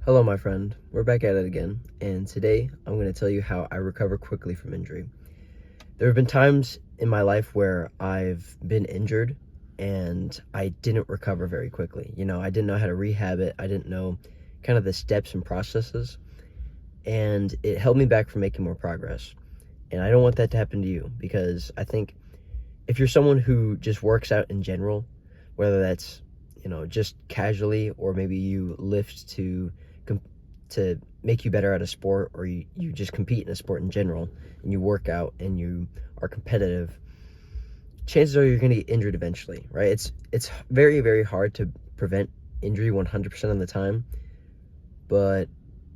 Hello, my friend. We're back at it again, and today I'm going to tell you how I recover quickly from injury. There have been times in my life where I've been injured and I didn't recover very quickly. I didn't know how to rehab it, I didn't know kind of the steps and processes, and it held me back from making more progress. And I don't want that to happen to you, because I think if you're someone who just works out in general, whether that's just casually, or maybe you lift to make you better at a sport, or you just compete in a sport in general, and you work out and you are competitive, chances are you're going to get injured eventually, right? It's very, very hard to prevent injury 100% of the time, but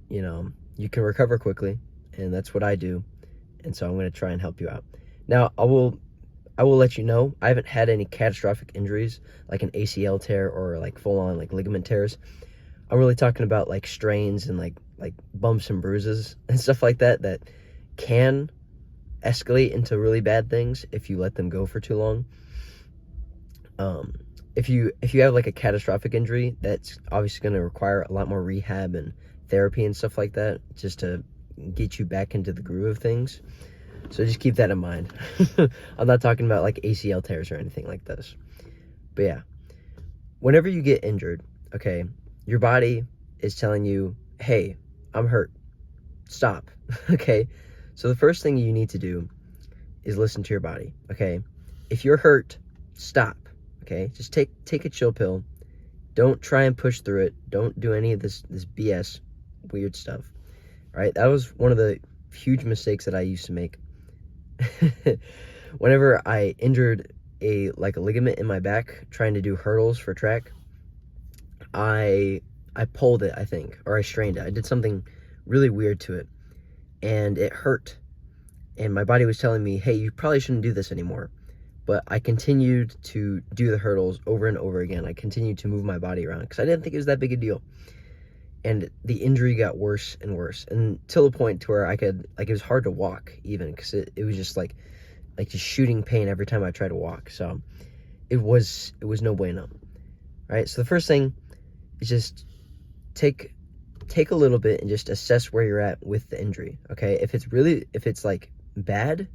you can recover quickly, and that's what I do. And so I'm going to try and help you out. Now, I will let you know, I haven't had any catastrophic injuries like an ACL tear or like full-on like ligament tears. I'm really talking about like strains and like bumps and bruises and stuff like that that can escalate into really bad things if you let them go for too long. If you have like a catastrophic injury, that's obviously going to require a lot more rehab and therapy and stuff like that, just to get you back into the groove of things. So just keep that in mind. I'm not talking about like ACL tears or anything like this. But yeah, whenever you get injured, okay, your body is telling you, hey, I'm hurt. Stop. Okay? So the first thing you need to do is listen to your body, okay? If you're hurt, stop, okay? Just take a chill pill. Don't try and push through it. Don't do any of this BS weird stuff. All right? That was one of the huge mistakes that I used to make. Whenever I injured a ligament in my back trying to do hurdles for track, I pulled it, I think, or I strained it. I did something really weird to it, and it hurt. And my body was telling me, hey, you probably shouldn't do this anymore. But I continued to do the hurdles over and over again. I continued to move my body around because I didn't think it was that big a deal. And the injury got worse and worse, until the point to where I could, it was hard to walk even, because it was just like just shooting pain every time I tried to walk. So it was no bueno. Right? So the first thing is just take a little bit and just assess where you're at with the injury. Okay? If it's like bad,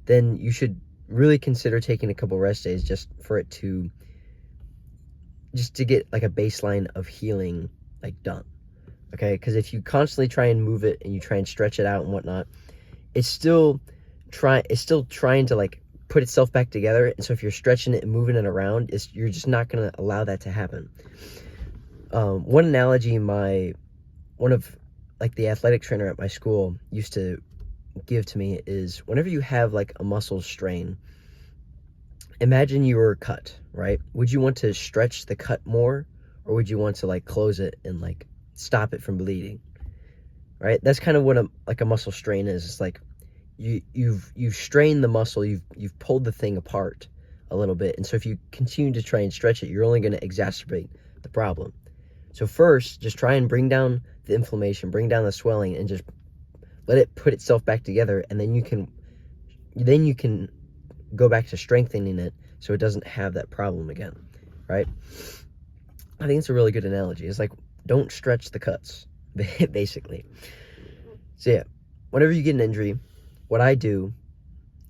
then you should really consider taking a couple rest days just to get like a baseline of healing done. Okay? Because if you constantly try and move it and you try and stretch it out and whatnot, it's still trying to put itself back together. And so if you're stretching it and moving it around, you're just not going to allow that to happen. One analogy one of the athletic trainer at my school used to give to me is, whenever you have a muscle strain, imagine you were cut, right? Would you want to stretch the cut more, or would you want to close it and stop it from bleeding? Right? That's kind of what a muscle strain is. It's like you've strained the muscle, you've pulled the thing apart a little bit, and so if you continue to try and stretch it, you're only going to exacerbate the problem. So first, just try and bring down the inflammation, bring down the swelling, and just let it put itself back together, and then you can go back to strengthening it so it doesn't have that problem again, right? I think it's a really good analogy. It's like, don't stretch the cuts, basically. So yeah, whenever you get an injury, what I do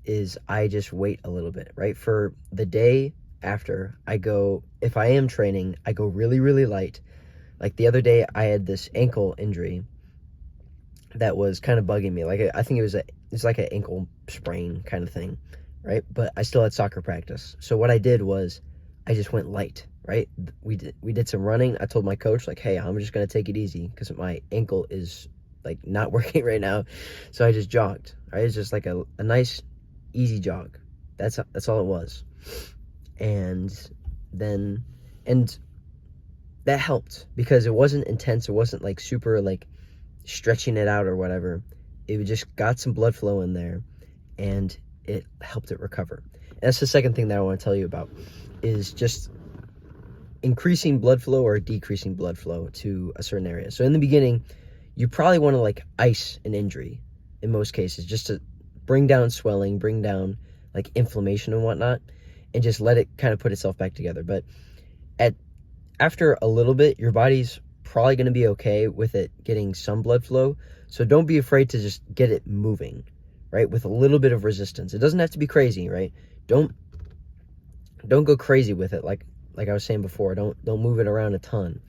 is I just wait a little bit, right? For the day after, if I am training, I go really, really light. Like the other day, I had this ankle injury that was kind of bugging me. I think it's like an ankle sprain kind of thing, right? But I still had soccer practice. So what I did was I just went light, right? We did some running. I told my coach, hey, I'm just going to take it easy because my ankle is not working right now. So I just jogged, right? It's just a nice, easy jog. That's all it was. And that helped because it wasn't intense. It wasn't super stretching it out or whatever. It just got some blood flow in there, and it helped it recover. And that's the second thing that I want to tell you about, is just increasing blood flow or decreasing blood flow to a certain area. So in the beginning, you probably want to ice an injury in most cases, just to bring down swelling, bring down inflammation and whatnot, and just let it kind of put itself back together. But after a little bit, your body's probably going to be okay with it getting some blood flow. So don't be afraid to just get it moving, right? With a little bit of resistance. It doesn't have to be crazy, right? Don't go crazy with it. Like I was saying before, don't move it around a ton,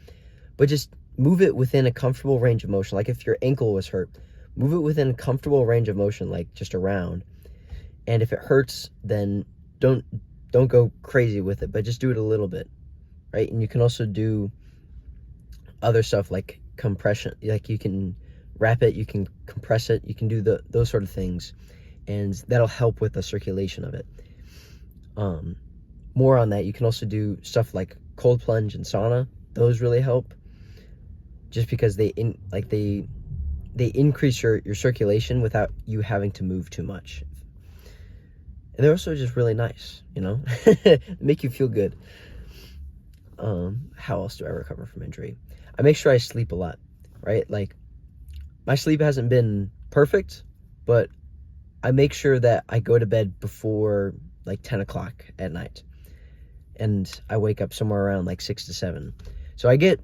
but just move it within a comfortable range of motion. Like if your ankle was hurt, move it within a comfortable range of motion, like just around. And if it hurts, then don't go crazy with it, but just do it a little bit, right? And you can also do other stuff like compression. Like you can wrap it, you can compress it, you can do those sort of things, and that'll help with the circulation of it. More on that, you can also do stuff like cold plunge and sauna. Those really help, just because they increase your circulation without you having to move too much. And they're also just really nice, you know, make you feel good. How else do I recover from injury? I make sure I sleep a lot, right? Like, my sleep hasn't been perfect, but I make sure that I go to bed before like 10 o'clock at night, and I wake up somewhere around like 6 to 7. So I get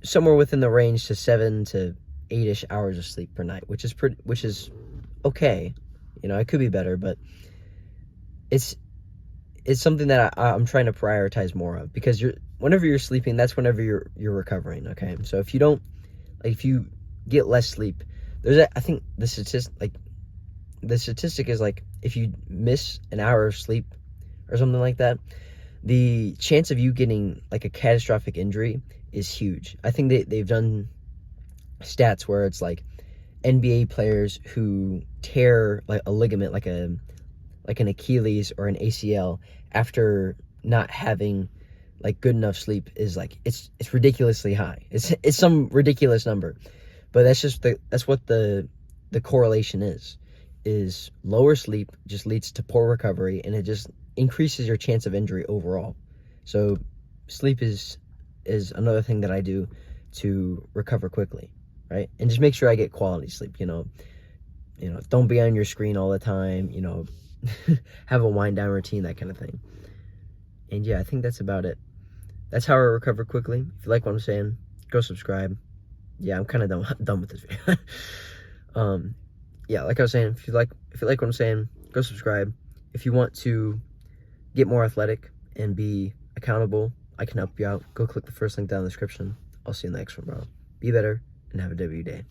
somewhere within the range to 7 to 8-ish hours of sleep per night, which is okay. You know, it could be better, but it's something that I'm trying to prioritize more of, because whenever you're sleeping, that's whenever you're recovering. Okay, so if you get less sleep, I think the statistic is like, if you miss an hour of sleep or something like that, the chance of you getting like a catastrophic injury is huge. I think they've done stats where it's like NBA players who tear like a ligament, like an Achilles or an ACL, after not having like good enough sleep, is like it's ridiculously high. It's some ridiculous number, but that's what the correlation is lower sleep just leads to poor recovery, and it just increases your chance of injury overall. So sleep is another thing that I do to recover quickly, right? And just make sure I get quality sleep. You know, don't be on your screen all the time. You know, have a wind down routine, that kind of thing. And yeah, I think that's about it. That's how I recover quickly. If you like what I'm saying, go subscribe. Yeah, I'm kind of done with this video. Yeah, like I was saying, if you like what I'm saying, go subscribe. If you want to get more athletic and be accountable, I can help you out. Go click the first link down in the description. I'll see you in the next one, bro. Be better and have a W day.